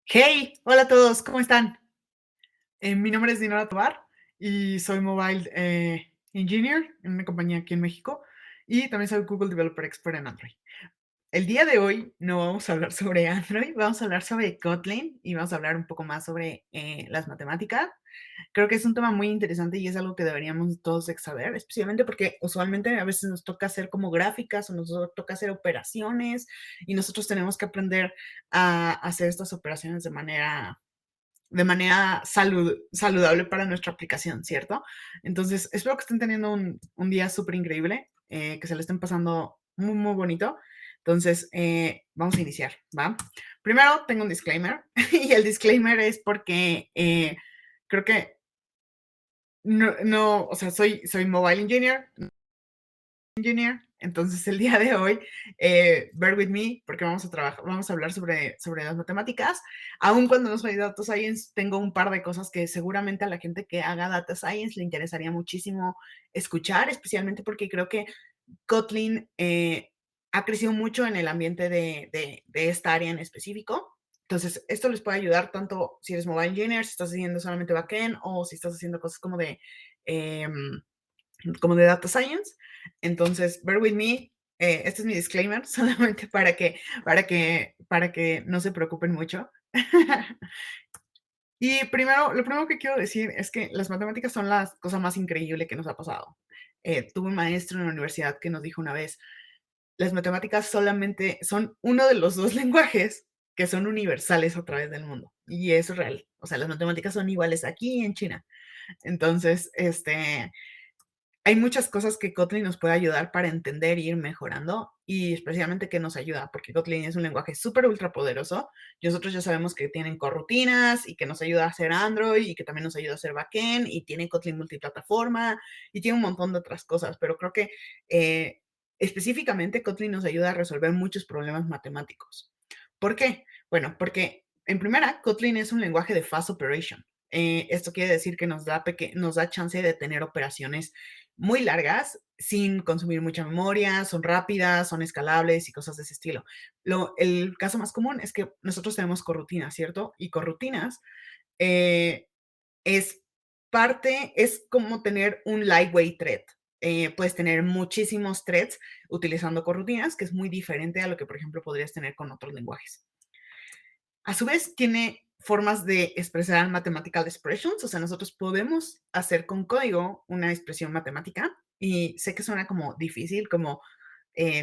Hey, hola a todos, ¿cómo están? Mi nombre es Dinora Tobar y soy Mobile Engineer en una compañía aquí en México y también soy Google Developer Expert en Android. El día de hoy no vamos a hablar sobre Android, vamos a hablar sobre Kotlin y vamos a hablar un poco más sobre las matemáticas. Creo que es un tema muy interesante y es algo que deberíamos todos de saber, especialmente porque usualmente a veces nos toca hacer como gráficas o nos toca hacer operaciones y nosotros tenemos que aprender a hacer estas operaciones de manera saludable para nuestra aplicación, ¿cierto? Entonces, espero que estén teniendo un día súper increíble, que se le estén pasando muy, muy bonito. Entonces, vamos a iniciar, ¿va? Primero, tengo un disclaimer, y el disclaimer es porque creo que no, o sea, soy mobile engineer, entonces el día de hoy, bear with me, porque vamos a hablar sobre las matemáticas. Aun cuando no soy data science, tengo un par de cosas que seguramente a la gente que haga data science le interesaría muchísimo escuchar, especialmente porque creo que Kotlin ha crecido mucho en el ambiente de esta área en específico. Entonces, esto les puede ayudar tanto si eres mobile engineer, si estás haciendo solamente backend o si estás haciendo cosas em, como de data science. Entonces, bear with me. Este es mi disclaimer, solamente para que no se preocupen mucho. Y lo primero que quiero decir es que las matemáticas son la cosa más increíble que nos ha pasado. Tuve un maestro en la universidad que nos dijo una vez, las matemáticas solamente son uno de los dos lenguajes que son universales a través del mundo. Y eso es real. O sea, las matemáticas son iguales aquí y en China. Entonces, hay muchas cosas que Kotlin nos puede ayudar para entender y ir mejorando, y especialmente que nos ayuda, porque Kotlin es un lenguaje súper ultra poderoso. Y nosotros ya sabemos que tienen corrutinas y que nos ayuda a hacer Android y que también nos ayuda a hacer backend y tiene Kotlin multiplataforma y tiene un montón de otras cosas, pero creo que específicamente Kotlin nos ayuda a resolver muchos problemas matemáticos. ¿Por qué? Bueno, porque en primera, Kotlin es un lenguaje de fast operation. Esto quiere decir que nos da chance de tener operaciones muy largas, sin consumir mucha memoria, son rápidas, son escalables y cosas de ese estilo. El caso más común es que nosotros tenemos corrutinas, ¿cierto? Y corrutinas eh, es es como tener un lightweight thread. Puedes tener muchísimos threads utilizando corrutinas, que es muy diferente a lo que, por ejemplo, podrías tener con otros lenguajes. A su vez, tiene formas de expresar mathematical expressions, o sea, nosotros podemos hacer con código una expresión matemática, y sé que suena como difícil, como,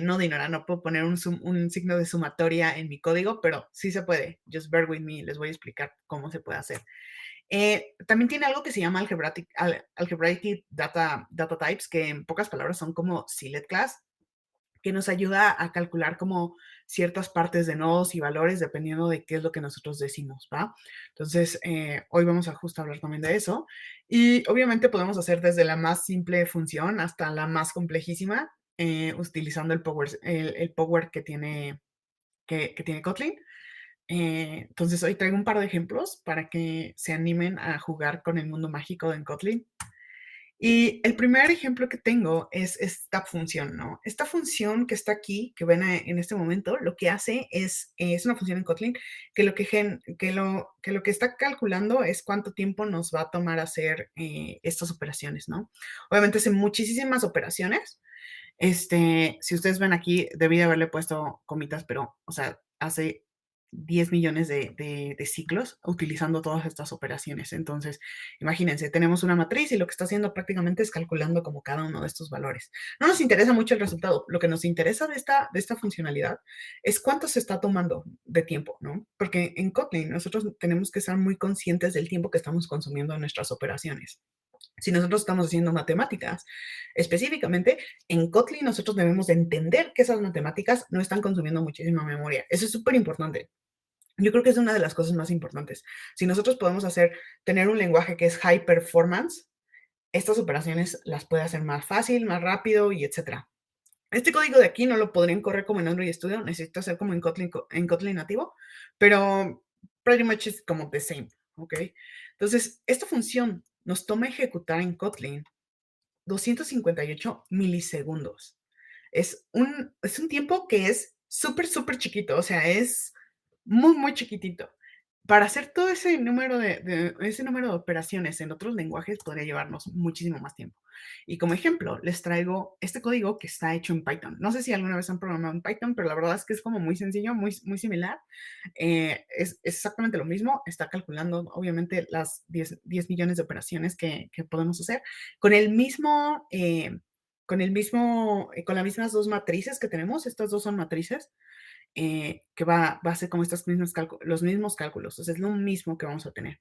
no, Dinora, no puedo poner un signo de sumatoria en mi código, pero sí se puede. Just bear with me, les voy a explicar cómo se puede hacer. También tiene algo que se llama algebraic data types, que en pocas palabras son como Silet class, que nos ayuda a calcular como ciertas partes de nodos y valores dependiendo de qué es lo que nosotros decimos, ¿va? Entonces, hoy vamos a justo hablar también de eso. Y obviamente podemos hacer desde la más simple función hasta la más complejísima, utilizando el power que tiene Kotlin. Entonces, hoy traigo un par de ejemplos para que se animen a jugar con el mundo mágico en Kotlin. Y el primer ejemplo que tengo es esta función, ¿no? Esta función que está aquí, que ven en este momento, lo que hace es una función en Kotlin que lo que está calculando es cuánto tiempo nos va a tomar hacer estas operaciones, ¿no? Obviamente hace muchísimas operaciones. Si ustedes ven aquí, debí de haberle puesto comitas, pero, o sea, hace 10 millones de ciclos utilizando todas estas operaciones. Entonces, imagínense, tenemos una matriz y lo que está haciendo prácticamente es calculando como cada uno de estos valores. No nos interesa mucho el resultado. Lo que nos interesa de esta funcionalidad es cuánto se está tomando de tiempo, ¿no? Porque en Kotlin nosotros tenemos que estar muy conscientes del tiempo que estamos consumiendo en nuestras operaciones. Si nosotros estamos haciendo matemáticas, específicamente en Kotlin nosotros debemos de entender que esas matemáticas no están consumiendo muchísima memoria. Eso es súper importante. Yo creo que es una de las cosas más importantes. Si nosotros podemos tener un lenguaje que es high performance, estas operaciones las puede hacer más fácil, más rápido y etcétera. Este código de aquí no lo podrían correr como en Android Studio, necesito hacer como en Kotlin nativo, pero pretty much es como the same, ¿ok? Entonces, esta función nos toma ejecutar en Kotlin 258 milisegundos. Es un tiempo que es súper, súper chiquito, o sea, es muy, muy chiquitito. para hacer todo ese número de operaciones en otros lenguajes podría llevarnos muchísimo más tiempo. Y como ejemplo, les traigo este código que está hecho en Python. No sé si alguna vez han programado en Python, pero la verdad es que es como muy sencillo, muy similar. Es exactamente lo mismo, está calculando obviamente las 10 millones de operaciones que podemos hacer con el mismo, con las mismas dos matrices que tenemos. Estas dos son matrices que va a hacer como los mismos cálculos. Entonces, es lo mismo que vamos a tener.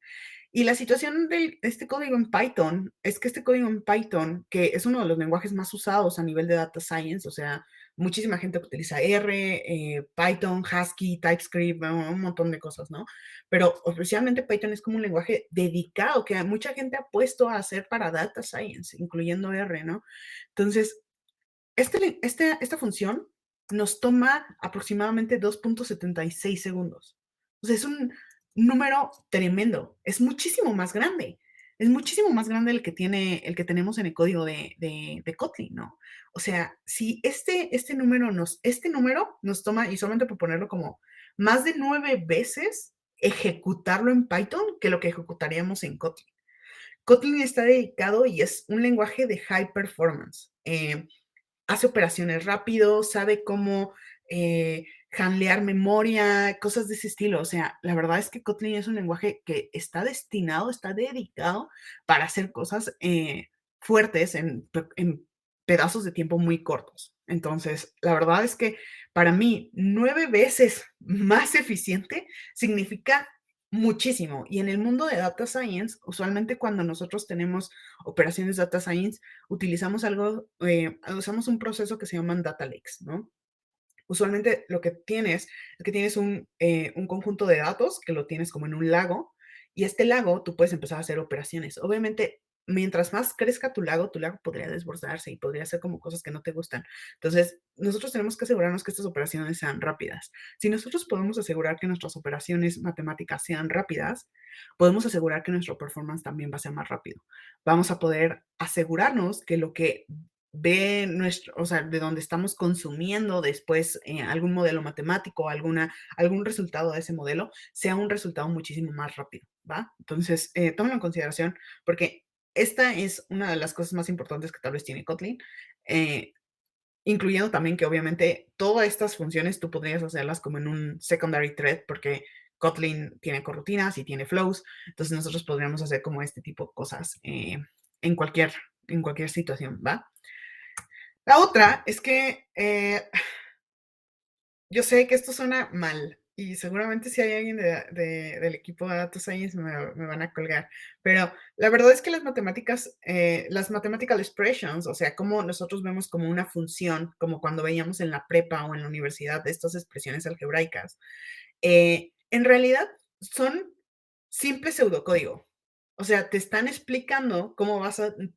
Y la situación de este código en Python es que este código en Python, que es uno de los lenguajes más usados a nivel de data science, o sea, muchísima gente utiliza R, Python, Husky, TypeScript, bueno, un montón de cosas, ¿no? Pero oficialmente Python es como un lenguaje dedicado que mucha gente ha puesto a hacer para data science, incluyendo R, ¿no? Entonces, esta función nos toma aproximadamente 2.76 segundos. O sea, es un número tremendo. Es muchísimo más grande. Es muchísimo más grande el que tenemos en el código de Kotlin, ¿no? O sea, si este número nos toma, y solamente por ponerlo como más de 9 veces ejecutarlo en Python que lo que ejecutaríamos en Kotlin. Kotlin está dedicado y es un lenguaje de high performance. Hace operaciones rápido, sabe cómo handlear memoria, cosas de ese estilo. O sea, la verdad es que Kotlin es un lenguaje que está destinado, está dedicado para hacer cosas fuertes en pedazos de tiempo muy cortos. Entonces, la verdad es que para mí, 9 veces más eficiente significa muchísimo. Y en el mundo de data science, usualmente cuando nosotros tenemos operaciones data science, usamos un proceso que se llaman data lakes, ¿no? Usualmente lo que tienes es que tienes un conjunto de datos que lo tienes como en un lago y este lago tú puedes empezar a hacer operaciones. Obviamente, mientras más crezca tu lago podría desbordarse y podría hacer como cosas que no te gustan. Entonces, nosotros tenemos que asegurarnos que estas operaciones sean rápidas. Si nosotros podemos asegurar que nuestras operaciones matemáticas sean rápidas, podemos asegurar que nuestro performance también va a ser más rápido. Vamos a poder asegurarnos que lo que ve nuestro, o sea, de donde estamos consumiendo después algún modelo matemático, algún resultado de ese modelo, sea un resultado muchísimo más rápido, ¿va? Entonces, tómenlo en consideración porque esta es una de las cosas más importantes que tal vez tiene Kotlin, eh, incluyendo también que obviamente todas estas funciones tú podrías hacerlas como en un secondary thread porque Kotlin tiene corrutinas y tiene flows, entonces nosotros podríamos hacer como este tipo de cosas en cualquier, en cualquier situación, ¿va? La otra es que yo sé que esto suena mal y seguramente si hay alguien del equipo de Data Science me van a colgar, pero la verdad es que las mathematical expressions, o sea, como nosotros vemos como una función, como cuando veíamos en la prepa o en la universidad de estas expresiones algebraicas, en realidad son simple pseudocódigo. O sea, te están explicando cómo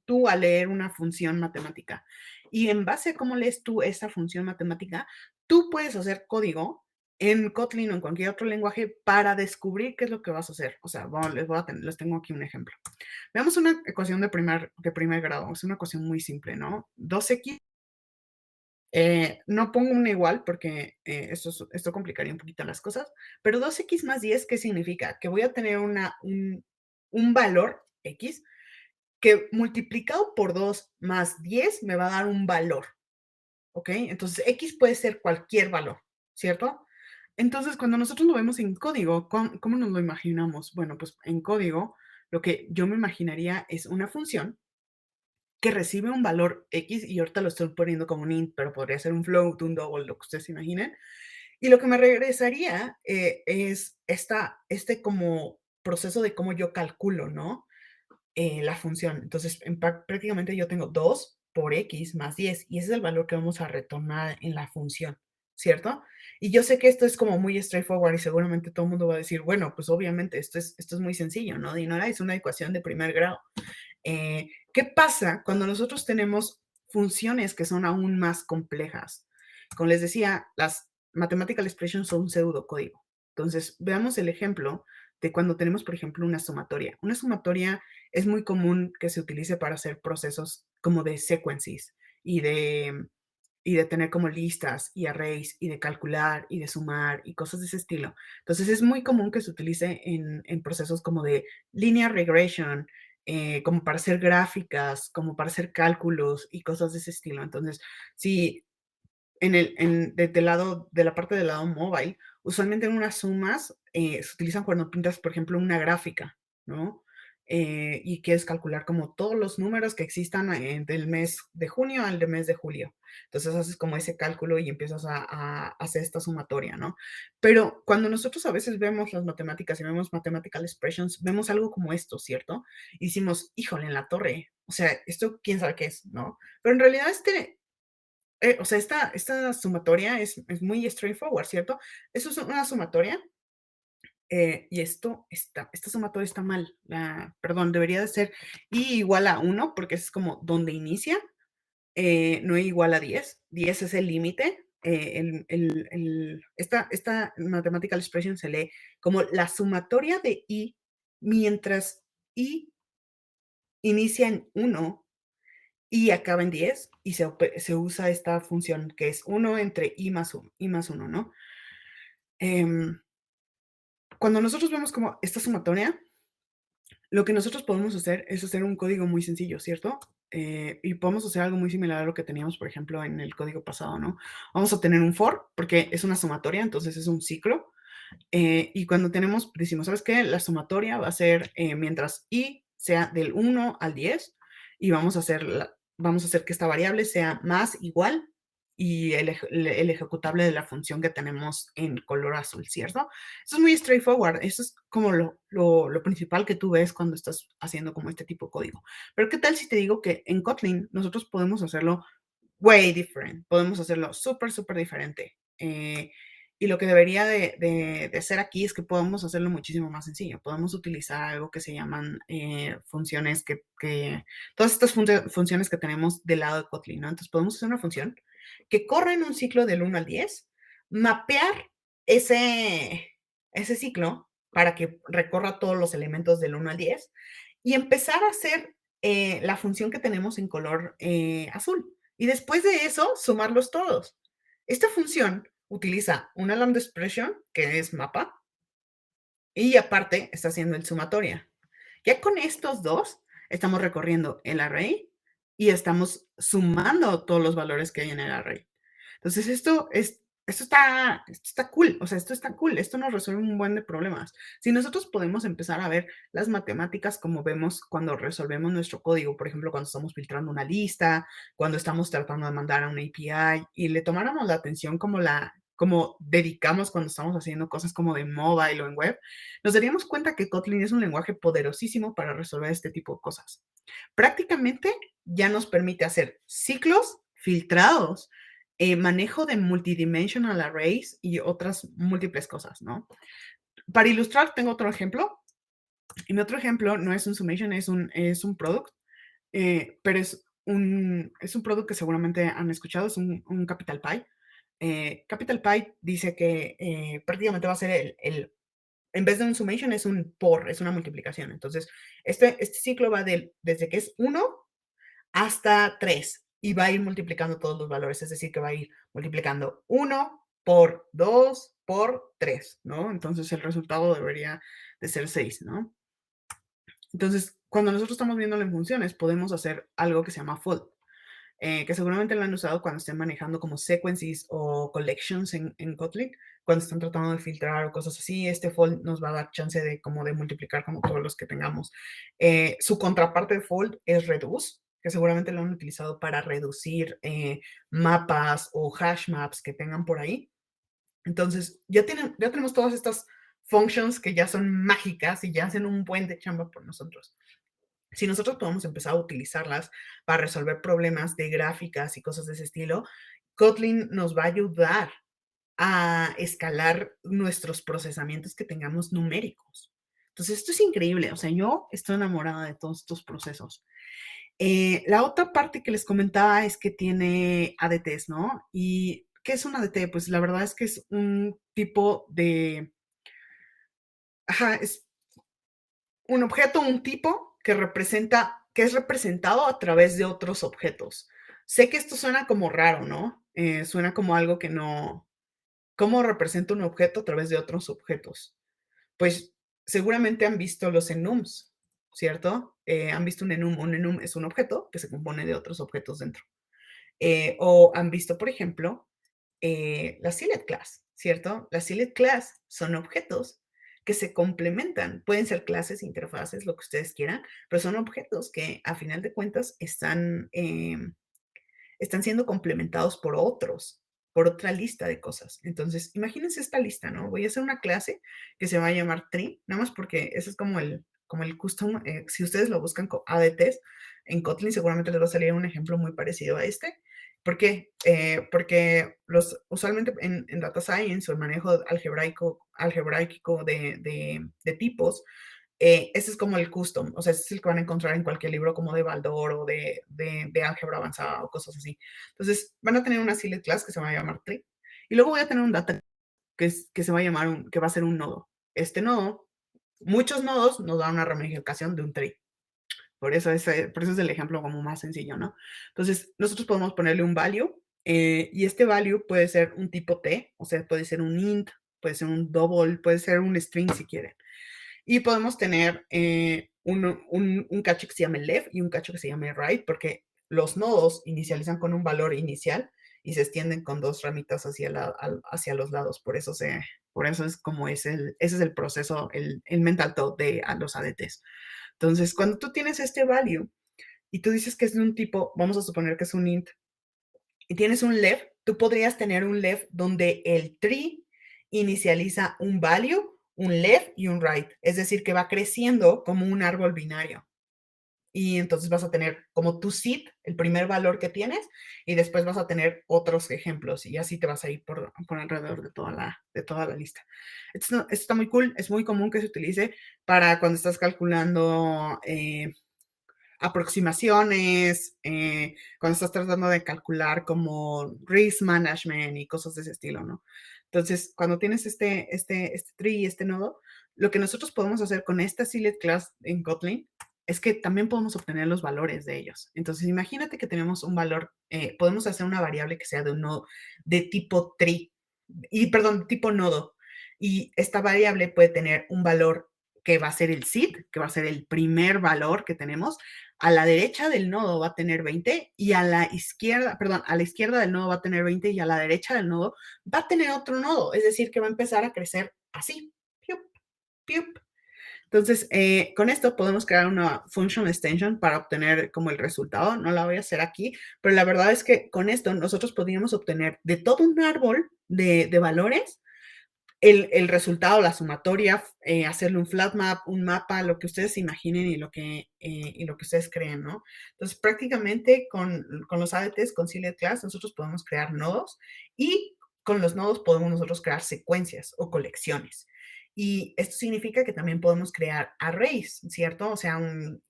tú a leer una función matemática. Y en base a cómo lees tú esa función matemática, tú puedes hacer código en Kotlin o en cualquier otro lenguaje para descubrir qué es lo que vas a hacer. O sea, bueno, les tengo aquí un ejemplo. Veamos una ecuación de primer grado. Es una ecuación muy simple, ¿no? 2x. No pongo una igual porque esto complicaría un poquito las cosas, pero 2x más 10, ¿qué significa? Que voy a tener un valor x que multiplicado por 2 más 10 me va a dar un valor, ¿ok? Entonces, x puede ser cualquier valor, ¿cierto? Entonces, cuando nosotros lo vemos en código, ¿cómo nos lo imaginamos? Bueno, pues en código, lo que yo me imaginaría es una función que recibe un valor X y ahorita lo estoy poniendo como un int, pero podría ser un float, un double, lo que ustedes se imaginen. Y lo que me regresaría es este como proceso de cómo yo calculo, ¿no? La función. Entonces, prácticamente yo tengo 2 por X más 10 y ese es el valor que vamos a retornar en la función, ¿cierto? Y yo sé que esto es como muy straightforward y seguramente todo el mundo va a decir, bueno, pues obviamente esto es muy sencillo, ¿no? Y no es una ecuación de primer grado. ¿Qué pasa cuando nosotros tenemos funciones que son aún más complejas? Como les decía, las mathematical expressions son un pseudocódigo. Entonces, veamos el ejemplo de cuando tenemos, por ejemplo, una sumatoria. Una sumatoria es muy común que se utilice para hacer procesos como de sequences y y de tener como listas y arrays y de calcular y de sumar y cosas de ese estilo. Entonces es muy común que se utilice en procesos como de linear regression, como para hacer gráficas, como para hacer cálculos y cosas de ese estilo. Entonces, si desde el lado, de la parte del lado móvil, usualmente en unas sumas se utilizan cuando pintas, por ejemplo, una gráfica, ¿no? Y quieres calcular como todos los números que existan del mes de junio al de mes de julio. Entonces haces como ese cálculo y empiezas a hacer esta sumatoria, ¿no? Pero cuando nosotros a veces vemos las matemáticas y vemos mathematical expressions, vemos algo como esto, ¿cierto? Y decimos, híjole, en la torre, o sea, esto quién sabe qué es, ¿no? Pero en realidad o sea, esta sumatoria es muy straightforward, ¿cierto? Eso es una sumatoria, y esta sumatoria está mal. Perdón, debería de ser i igual a 1, porque es como donde inicia, no igual a 10. 10 es el límite. Esta mathematical expression se lee como la sumatoria de i mientras i inicia en 1 y acaba en 10 y se usa esta función que es 1 entre i más 1, ¿no? Em, Cuando nosotros vemos como esta sumatoria, lo que nosotros podemos hacer es hacer un código muy sencillo, ¿cierto? Y podemos hacer algo muy similar a lo que teníamos, por ejemplo, en el código pasado, ¿no? Vamos a tener un for, porque es una sumatoria, entonces es un ciclo. Y cuando decimos, ¿sabes qué? La sumatoria va a ser mientras i sea del 1 al 10 y vamos a hacer que esta variable sea más igual y el ejecutable de la función que tenemos en color azul, ¿cierto? Eso es muy straightforward. Eso es como lo principal que tú ves cuando estás haciendo como este tipo de código. Pero ¿qué tal si te digo que en Kotlin nosotros podemos hacerlo way different? Podemos hacerlo súper, súper diferente. Y lo que debería de ser aquí es que podemos hacerlo muchísimo más sencillo. Podemos utilizar algo que se llaman funciones todas estas funciones que tenemos del lado de Kotlin, ¿no? Entonces podemos hacer una función que corre en un ciclo del 1 al 10, mapear ese ciclo para que recorra todos los elementos del 1 al 10 y empezar a hacer la función que tenemos en color azul. Y después de eso, sumarlos todos. Esta función utiliza una lambda expression, que es mapa, y aparte está haciendo el sumatoria. Ya con estos dos, estamos recorriendo el array y estamos sumando todos los valores que hay en el array. Entonces, esto está cool, o sea, esto está cool, esto nos resuelve un buen de problemas. Si nosotros podemos empezar a ver las matemáticas como vemos cuando resolvemos nuestro código, por ejemplo, cuando estamos filtrando una lista, cuando estamos tratando de mandar a una API y le tomáramos la atención como dedicamos cuando estamos haciendo cosas como de mobile o en web, nos daríamos cuenta que Kotlin es un lenguaje poderosísimo para resolver este tipo de cosas. Prácticamente ya nos permite hacer ciclos filtrados, manejo de multidimensional arrays y otras múltiples cosas, ¿no? Para ilustrar, tengo otro ejemplo. Y mi otro ejemplo no es un summation, es un product, pero es un product que seguramente han escuchado, es un Capital Pi. Capital Pi dice que prácticamente va a ser en vez de un summation, es un por, es una multiplicación. Entonces, este ciclo va desde que es 1 hasta 3 y va a ir multiplicando todos los valores, es decir, que va a ir multiplicando 1 por 2 por 3, ¿no? Entonces el resultado debería de ser 6, ¿no? Entonces, cuando nosotros estamos viendo en funciones, podemos hacer algo que se llama fold, que seguramente lo han usado cuando estén manejando como sequences o collections en Kotlin, cuando están tratando de filtrar o cosas así. Este fold nos va a dar chance de multiplicar como todos los que tengamos. Su contraparte de fold es reduce, que seguramente lo han utilizado para reducir mapas o hash maps que tengan por ahí. Entonces, ya tenemos todas estas functions que ya son mágicas y ya hacen un buen de chamba por nosotros. Si nosotros podemos empezar a utilizarlas para resolver problemas de gráficas y cosas de ese estilo, Kotlin nos va a ayudar a escalar nuestros procesamientos que tengamos numéricos. Entonces, esto es increíble. O sea, yo estoy enamorada de todos estos procesos. La otra parte que les comentaba es que tiene ADTs, ¿no? ¿Y qué es un ADT? Pues la verdad es que es un tipo de... Ajá, es un objeto, un tipo que es representado a través de otros objetos. Sé que esto suena como raro, ¿no? suena como algo que no. ¿Cómo representa un objeto a través de otros objetos? Pues, seguramente han visto los enums, ¿cierto? Han visto un enum. Un enum es un objeto que se compone de otros objetos dentro. O han visto, por ejemplo, la Select Class, ¿cierto? Las Select Class son objetos que se complementan. Pueden ser clases, interfaces, lo que ustedes quieran, pero son objetos que a final de cuentas están siendo complementados por otros, por otra lista de cosas. Entonces, imagínense esta lista, ¿no? Voy a hacer una clase que se va a llamar tree, nada más porque ese es como el custom. Si ustedes lo buscan con ADTs en Kotlin, seguramente les va a salir un ejemplo muy parecido a este. ¿Por qué? Porque usualmente en Data Science o el manejo algebraico de tipos, ese es como el custom, o sea, ese es el que van a encontrar en cualquier libro como de Baldor o de álgebra avanzada o cosas así. Entonces, van a tener una select class que se va a llamar tree, y luego voy a tener un data que se va a llamar que va a ser un nodo. Este nodo, muchos nodos nos dan una ramificación de un tree. Por eso es el ejemplo como más sencillo, ¿no? Entonces, nosotros podemos ponerle un value, y este value puede ser un tipo T, o sea, puede ser un int, puede ser un double, puede ser un string si quieren. Y podemos tener un cacho que se llame left y un cacho que se llame right, porque los nodos inicializan con un valor inicial y se extienden con dos ramitas hacia los lados. Por eso es como ese es el proceso, el mental thought de los ADTs. Entonces, cuando tú tienes este value y tú dices que es de un tipo, vamos a suponer que es un int, y tienes un left, tú podrías tener un left donde el tree inicializa un value, un left y un right. Es decir, que va creciendo como un árbol binario. Y entonces vas a tener como tu seed, el primer valor que tienes, y después vas a tener otros ejemplos, y así te vas a ir por alrededor de toda la lista. Esto está muy cool, es muy común que se utilice para cuando estás calculando aproximaciones, cuando estás tratando de calcular como risk management y cosas de ese estilo, ¿no? Entonces, cuando tienes este tree y este nodo, lo que nosotros podemos hacer con esta select class en Kotlin es que también podemos obtener los valores de ellos. Entonces, imagínate que tenemos un valor, podemos hacer una variable que sea de un nodo de tipo tree, perdón, tipo nodo. Y esta variable puede tener un valor que va a ser el seed, que va a ser el primer valor que tenemos. A la derecha del nodo va a tener 20 y a la izquierda, perdón, a la izquierda del nodo va a tener 20 y a la derecha del nodo va a tener otro nodo, es decir, que va a empezar a crecer así. Piup, piup. Entonces, con esto podemos crear una function extension para obtener como el resultado. No la voy a hacer aquí, pero la verdad es que con esto nosotros podríamos obtener de todo un árbol de valores el resultado, la sumatoria, hacerle un flat map, un mapa, lo que ustedes imaginen y lo que ustedes creen, ¿no? Entonces, prácticamente con los ADTs, con Select Class, nosotros podemos crear nodos, y con los nodos podemos nosotros crear secuencias o colecciones. Y esto significa que también podemos crear arrays, ¿cierto? O sea,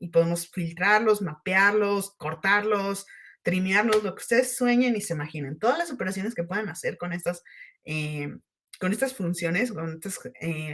y podemos filtrarlos, mapearlos, cortarlos, trimearlos, lo que ustedes sueñen y se imaginen. Todas las operaciones que puedan hacer eh, con estas funciones, con estas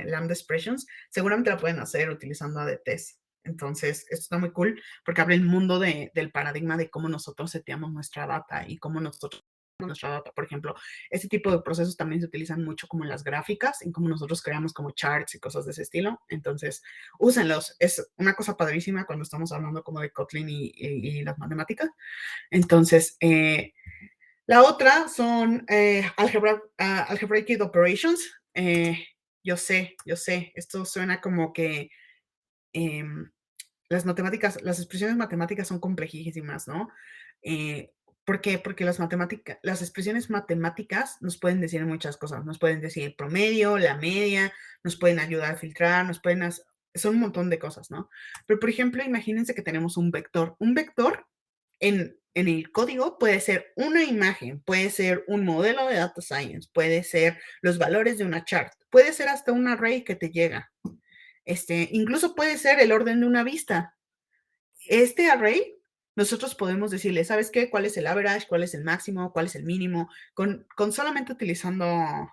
lambda expressions, seguramente la pueden hacer utilizando ADTs. Entonces, esto está muy cool porque abre el mundo del paradigma de cómo nosotros seteamos nuestra data y cómo nosotros nuestra data. Por ejemplo, este tipo de procesos también se utilizan mucho como en las gráficas, en cómo nosotros creamos como charts y cosas de ese estilo. Entonces, úsenlos. Es una cosa padrísima cuando estamos hablando como de Kotlin y las matemáticas. Entonces, la otra son algebraic operations. Yo sé, esto suena como que em, las expresiones matemáticas son complejísimas, ¿no? ¿Por qué? Porque las expresiones matemáticas nos pueden decir muchas cosas. Nos pueden decir el promedio, la media, nos pueden ayudar a filtrar, son un montón de cosas, ¿no? Pero, por ejemplo, imagínense que tenemos un vector. Un vector en el código puede ser una imagen, puede ser un modelo de data science, puede ser los valores de una chart, puede ser hasta un array que te llega. Incluso puede ser el orden de una vista. Este array, nosotros podemos decirle, ¿sabes qué? ¿Cuál es el average? ¿Cuál es el máximo? ¿Cuál es el mínimo? Con solamente utilizando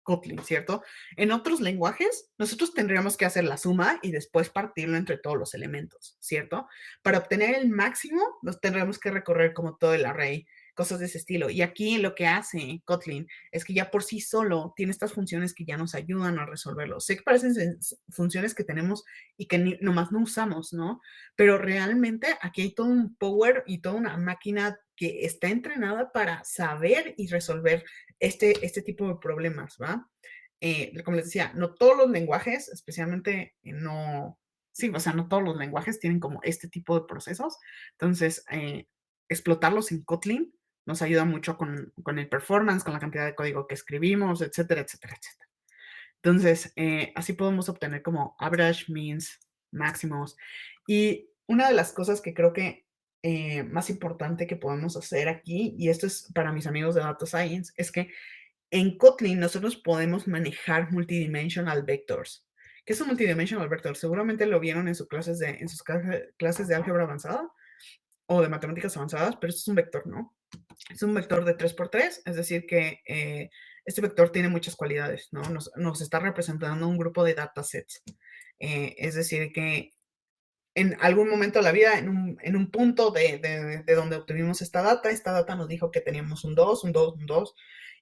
Kotlin, ¿cierto? En otros lenguajes, nosotros tendríamos que hacer la suma y después partirlo entre todos los elementos, ¿cierto? Para obtener el máximo, nos tendremos que recorrer como todo el array, cosas de ese estilo. Y aquí lo que hace Kotlin es que ya por sí solo tiene estas funciones que ya nos ayudan a resolverlo. Sé que parecen funciones que tenemos y que nomás no usamos, ¿no? Pero realmente aquí hay todo un power y toda una máquina que está entrenada para saber y resolver este tipo de problemas, ¿va? Como les decía, no todos los lenguajes, especialmente no, sí, o sea, no todos los lenguajes tienen como este tipo de procesos. Entonces, explotarlos en Kotlin nos ayuda mucho con el performance, con la cantidad de código que escribimos, etcétera, etcétera, etcétera. Entonces, así podemos obtener como average, means, máximos. Y una de las cosas que creo que más importante que podemos hacer aquí, y esto es para mis amigos de Data Science, es que en Kotlin nosotros podemos manejar multidimensional vectors. ¿Qué es un multidimensional vector? Seguramente lo vieron en sus clases de álgebra avanzada o de matemáticas avanzadas, pero esto es un vector, ¿no? Es un vector de 3 por 3, es decir que este vector tiene muchas cualidades, ¿no? Nos está representando un grupo de datasets. Es decir que en algún momento de la vida, en un punto de donde obtuvimos esta data nos dijo que teníamos un 2, un 2, un 2,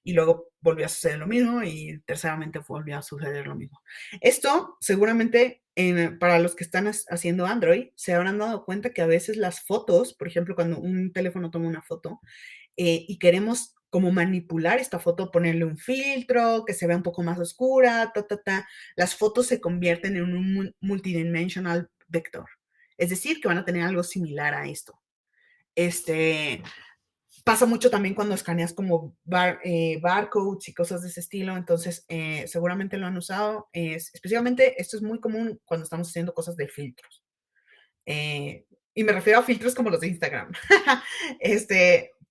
y luego volvió a suceder lo mismo y terceramente volvió a suceder lo mismo. Esto seguramente para los que están haciendo Android se habrán dado cuenta que a veces las fotos, por ejemplo, cuando un teléfono toma una foto y queremos como manipular esta foto, ponerle un filtro, que se vea un poco más oscura, las fotos se convierten en un multidimensional vector. Es decir, que van a tener algo similar a esto. Pasa mucho también cuando escaneas como barcodes y cosas de ese estilo, entonces seguramente lo han usado. Especialmente esto es muy común cuando estamos haciendo cosas de filtros. Y me refiero a filtros como los de Instagram.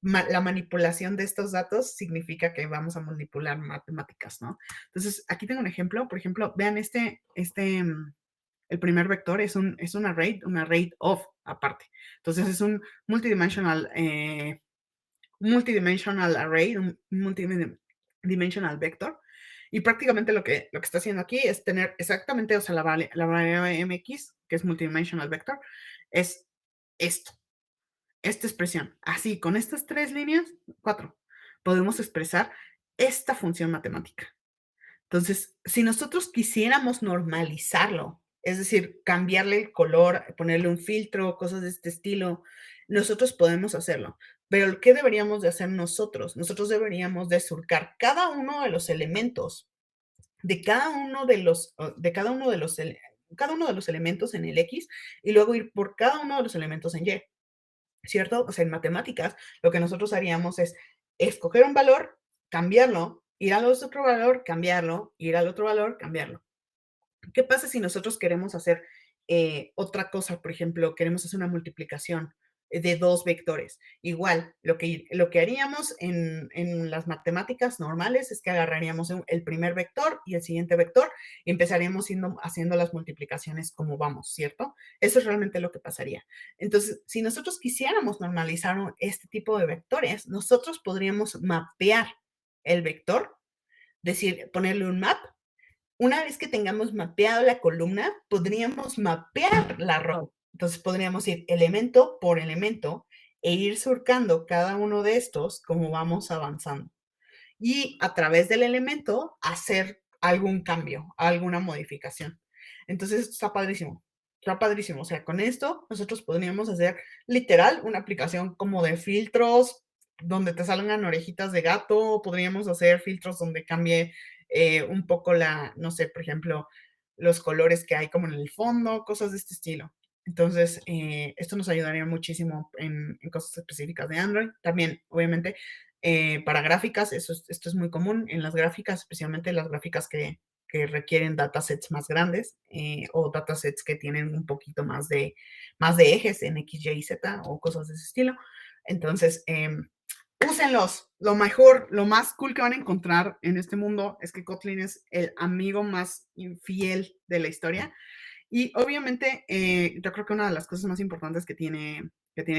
La manipulación de estos datos significa que vamos a manipular matemáticas, ¿no? Entonces, aquí tengo un ejemplo. Por ejemplo, vean el primer vector es un array of aparte. Entonces, es un multidimensional array, un multidimensional vector. Y prácticamente lo que está haciendo aquí es tener exactamente, o sea, la variable mx, que es multidimensional vector, es esto, esta expresión. Así, con estas 3 líneas, 4, podemos expresar esta función matemática. Entonces, si nosotros quisiéramos normalizarlo, es decir, cambiarle el color, ponerle un filtro, cosas de este estilo, nosotros podemos hacerlo. Pero, ¿qué deberíamos de hacer nosotros? Nosotros deberíamos de surcar cada uno de los elementos de cada uno de los, cada uno de los elementos en el X y luego ir por cada uno de los elementos en Y, ¿cierto? O sea, en matemáticas, lo que nosotros haríamos es escoger un valor, cambiarlo, ir al otro valor, cambiarlo, ir al otro valor, cambiarlo. ¿Qué pasa si nosotros queremos hacer otra cosa? Por ejemplo, queremos hacer una multiplicación de 2 vectores. Igual, lo que haríamos en las matemáticas normales es que agarraríamos el primer vector y el siguiente vector y empezaríamos haciendo las multiplicaciones como vamos, ¿cierto? Eso es realmente lo que pasaría. Entonces, si nosotros quisiéramos normalizar este tipo de vectores, nosotros podríamos mapear el vector, decir, ponerle un map. Una vez que tengamos mapeado la columna, podríamos mapear la row. Entonces podríamos ir elemento por elemento e ir surcando cada uno de estos como vamos avanzando. Y a través del elemento hacer algún cambio, alguna modificación. Entonces esto está padrísimo. Está padrísimo. O sea, con esto nosotros podríamos hacer literal una aplicación como de filtros donde te salgan orejitas de gato. Podríamos hacer filtros donde cambie un poco no sé, por ejemplo, los colores que hay como en el fondo, cosas de este estilo. Entonces, esto nos ayudaría muchísimo en cosas específicas de Android. También, obviamente, para gráficas, esto es muy común en las gráficas, especialmente las gráficas que requieren datasets más grandes o datasets que tienen un poquito más de ejes en X, Y y Z o cosas de ese estilo. Entonces, úsenlos. Lo mejor, lo más cool que van a encontrar en este mundo es que Kotlin es el amigo más infiel de la historia. Y obviamente, yo creo que una de las cosas más importantes que tiene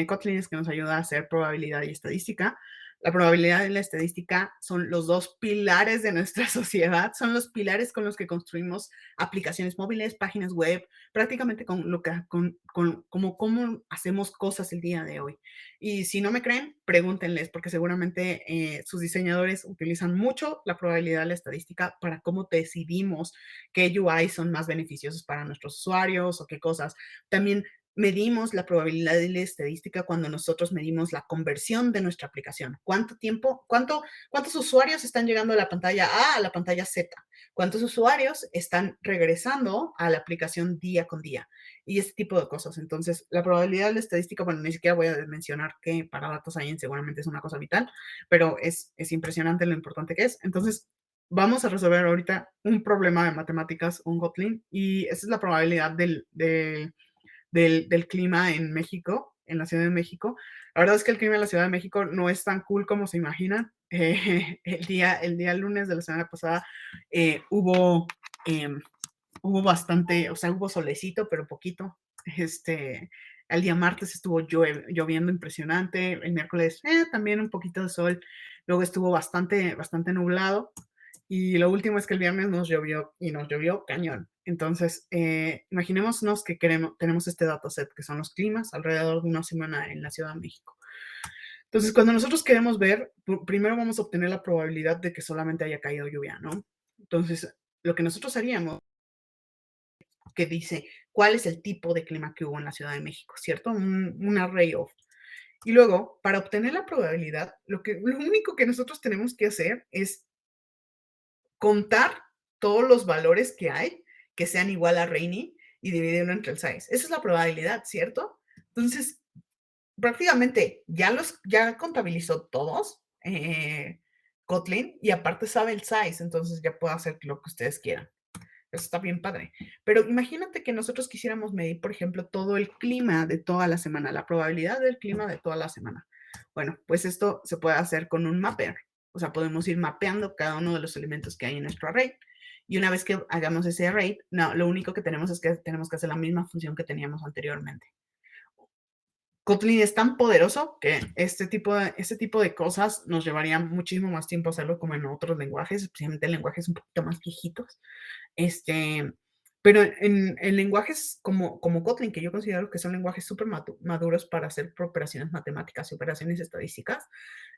Kotlin es que nos ayuda a hacer probabilidad y estadística. La probabilidad y la estadística son los dos pilares de nuestra sociedad, son los pilares con los que construimos aplicaciones móviles, páginas web, prácticamente con lo que, como cómo hacemos cosas el día de hoy. Y si no me creen, pregúntenles, porque seguramente sus diseñadores utilizan mucho la probabilidad y la estadística para cómo decidimos qué UI son más beneficiosos para nuestros usuarios o qué cosas. También medimos la probabilidad y la estadística cuando nosotros medimos la conversión de nuestra aplicación. ¿Cuánto tiempo, cuántos usuarios están llegando a la pantalla A, a la pantalla Z? ¿Cuántos usuarios están regresando a la aplicación día con día? Y ese tipo de cosas. Entonces, la probabilidad y la estadística, bueno, ni siquiera voy a mencionar que para Data Science seguramente es una cosa vital, pero es impresionante lo importante que es. Entonces, vamos a resolver ahorita un problema de matemáticas, un Kotlin, y esa es la probabilidad del clima en México, en la Ciudad de México. La verdad es que el clima en la Ciudad de México no es tan cool como se imaginan. El día lunes de la semana pasada hubo, hubo bastante, o sea, hubo solecito, pero poquito. El día martes estuvo lloviendo impresionante, el miércoles también un poquito de sol, luego estuvo bastante, bastante nublado. Y lo último es que el viernes nos llovió y nos llovió cañón. Entonces, imaginémonos que tenemos este dataset, que son los climas, alrededor de una semana en la Ciudad de México. Entonces, cuando nosotros queremos ver, primero vamos a obtener la probabilidad de que solamente haya caído lluvia, ¿no? Entonces, lo que nosotros haríamos, que dice cuál es el tipo de clima que hubo en la Ciudad de México, ¿cierto? Un array of. Y luego, para obtener la probabilidad, lo único que nosotros tenemos que hacer es contar todos los valores que hay que sean igual a Rainy y dividirlo entre el size. Esa es la probabilidad, ¿cierto? Entonces, prácticamente ya contabilizó todos Kotlin y aparte sabe el size, entonces ya puede hacer lo que ustedes quieran. Eso está bien padre. Pero imagínate que nosotros quisiéramos medir, por ejemplo, todo el clima de toda la semana, la probabilidad del clima de toda la semana. Bueno, pues esto se puede hacer con un mapper. O sea, podemos ir mapeando cada uno de los elementos que hay en nuestro array. Y una vez que hagamos ese array, no, lo único que tenemos es que tenemos que hacer la misma función que teníamos anteriormente. Kotlin es tan poderoso que este tipo de cosas nos llevaría muchísimo más tiempo hacerlo como en otros lenguajes, especialmente en lenguajes un poquito más viejitos. Este, pero en lenguajes como Kotlin, que yo considero que son lenguajes súper maduros para hacer operaciones matemáticas y operaciones estadísticas,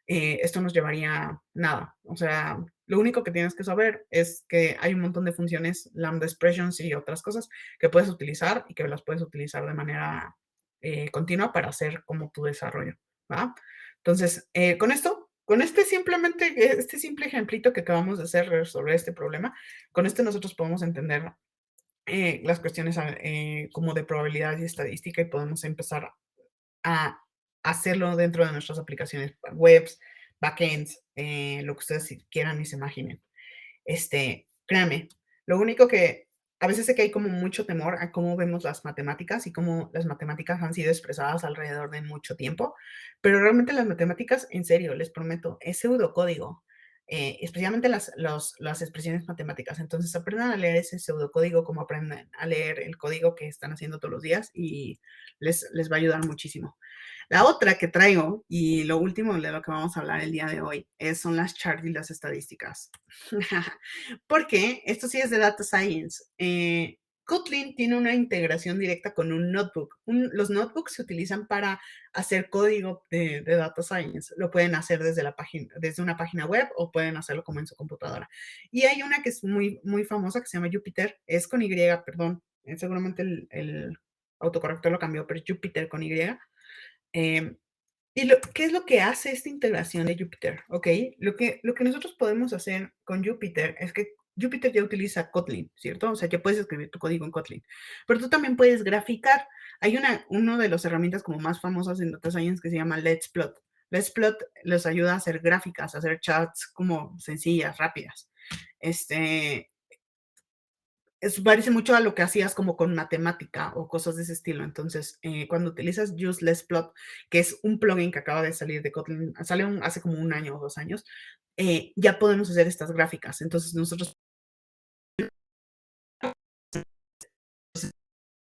esto nos llevaría nada. O sea, lo único que tienes que saber es que hay un montón de funciones, lambda expressions y otras cosas que puedes utilizar y que las puedes utilizar de manera continua para hacer como tu desarrollo, ¿va? Entonces, con este simple ejemplito que acabamos de hacer sobre este problema, con este nosotros podemos entender las cuestiones como de probabilidad y estadística y podemos empezar a hacerlo dentro de nuestras aplicaciones webs, backends, lo que ustedes quieran y se imaginen. Créanme, lo único que a veces sé que hay como mucho temor a cómo vemos las matemáticas y cómo las matemáticas han sido expresadas alrededor de mucho tiempo, pero realmente las matemáticas, en serio, les prometo, es pseudocódigo, especialmente las expresiones matemáticas. Entonces aprendan a leer ese pseudocódigo como aprenden a leer el código que están haciendo todos los días y les va a ayudar muchísimo. La otra que traigo, y lo último de lo que vamos a hablar el día de hoy, son las charts y las estadísticas. Porque esto sí es de Data Science. Kotlin tiene una integración directa con un notebook. Los notebooks se utilizan para hacer código de Data Science. Lo pueden hacer desde una página web o pueden hacerlo como en su computadora. Y hay una que es muy, muy famosa que se llama Jupyter. Es con Y, perdón. Seguramente el autocorrector lo cambió, pero es Jupyter con Y. Em, ¿Qué es lo que hace esta integración de Jupyter? ¿Ok? Lo que nosotros podemos hacer con Jupyter es que Jupyter ya utiliza Kotlin, ¿cierto? O sea, ya puedes escribir tu código en Kotlin, pero tú también puedes graficar. Hay una de las herramientas como más famosas en Data Science que se llama Let's Plot. Let's Plot les ayuda a hacer gráficas, a hacer charts como sencillas, rápidas. Parece mucho a lo que hacías como con matemática o cosas de ese estilo. Entonces, cuando utilizas Uselessplot, que es un plugin que acaba de salir de Kotlin, hace como 1 año o 2 años, ya podemos hacer estas gráficas. Entonces, nosotros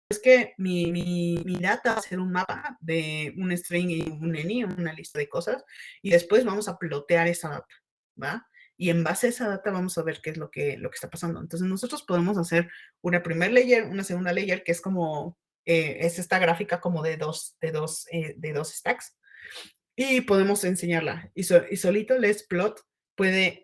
es que mi data va a ser un mapa de un string y un any, una lista de cosas, y después vamos a plotear esa data, ¿va? Y en base a esa data vamos a ver qué es lo que está pasando. Entonces nosotros podemos hacer una primer layer, una segunda layer, que es como, es esta gráfica como de dos stacks, y podemos enseñarla. Y solito Let's Plot puede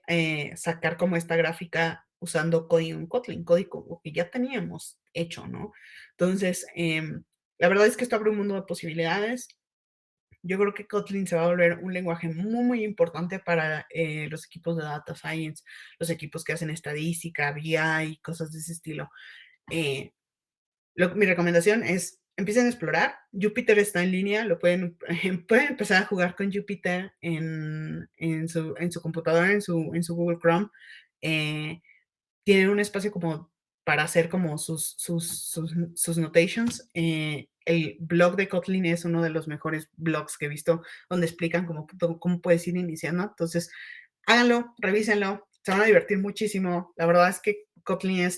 sacar como esta gráfica usando código en Kotlin, código que ya teníamos hecho, ¿no? Entonces, la verdad es que esto abre un mundo de posibilidades. Yo creo que Kotlin se va a volver un lenguaje muy, muy importante para los equipos de data science, los equipos que hacen estadística, BI, cosas de ese estilo. Eh, Mi recomendación es, empiecen a explorar. Jupyter está en línea, pueden empezar a jugar con Jupyter en su computadora, en su Google Chrome. Eh, Tienen un espacio como para hacer como sus notations. El blog de Kotlin es uno de los mejores blogs que he visto, donde explican cómo puedes ir iniciando. Entonces, háganlo, revísenlo, se van a divertir muchísimo. La verdad es que Kotlin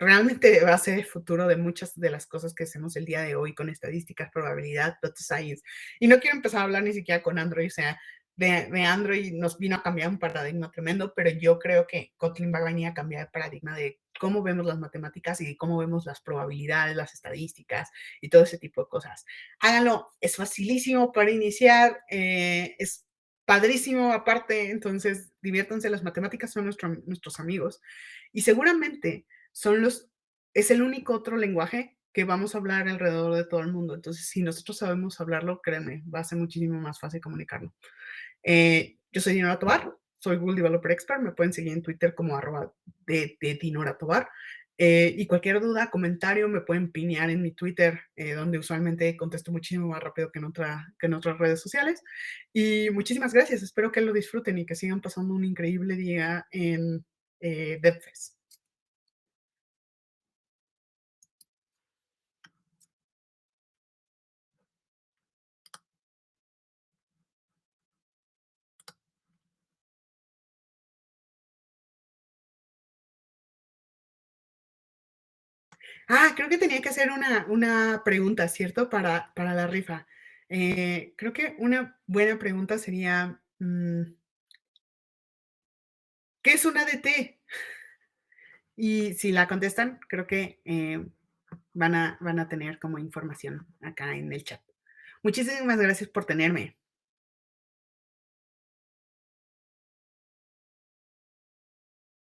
realmente va a ser el futuro de muchas de las cosas que hacemos el día de hoy con estadísticas, probabilidad, data science. Y no quiero empezar a hablar ni siquiera con Android, o sea, de Android nos vino a cambiar un paradigma tremendo, pero yo creo que Kotlin va a venir a cambiar el paradigma de cómo vemos las matemáticas y cómo vemos las probabilidades, las estadísticas y todo ese tipo de cosas. Háganlo, es facilísimo para iniciar, es padrísimo aparte, entonces diviértanse, las matemáticas son nuestros amigos y seguramente es el único otro lenguaje que vamos a hablar alrededor de todo el mundo. Entonces, si nosotros sabemos hablarlo, créanme, va a ser muchísimo más fácil comunicarlo. Yo soy Dinora Tobar, soy Google Developer Expert, me pueden seguir en Twitter como @de Dinora Tobar. Y cualquier duda, comentario, me pueden pinear en mi Twitter, donde usualmente contesto muchísimo más rápido que en otras redes sociales. Y muchísimas gracias, espero que lo disfruten y que sigan pasando un increíble día en DevFest. Creo que tenía que hacer una pregunta, ¿cierto? Para la rifa. Creo que una buena pregunta sería, ¿qué es una ADT? Y si la contestan, creo que van a tener como información acá en el chat. Muchísimas gracias por tenerme.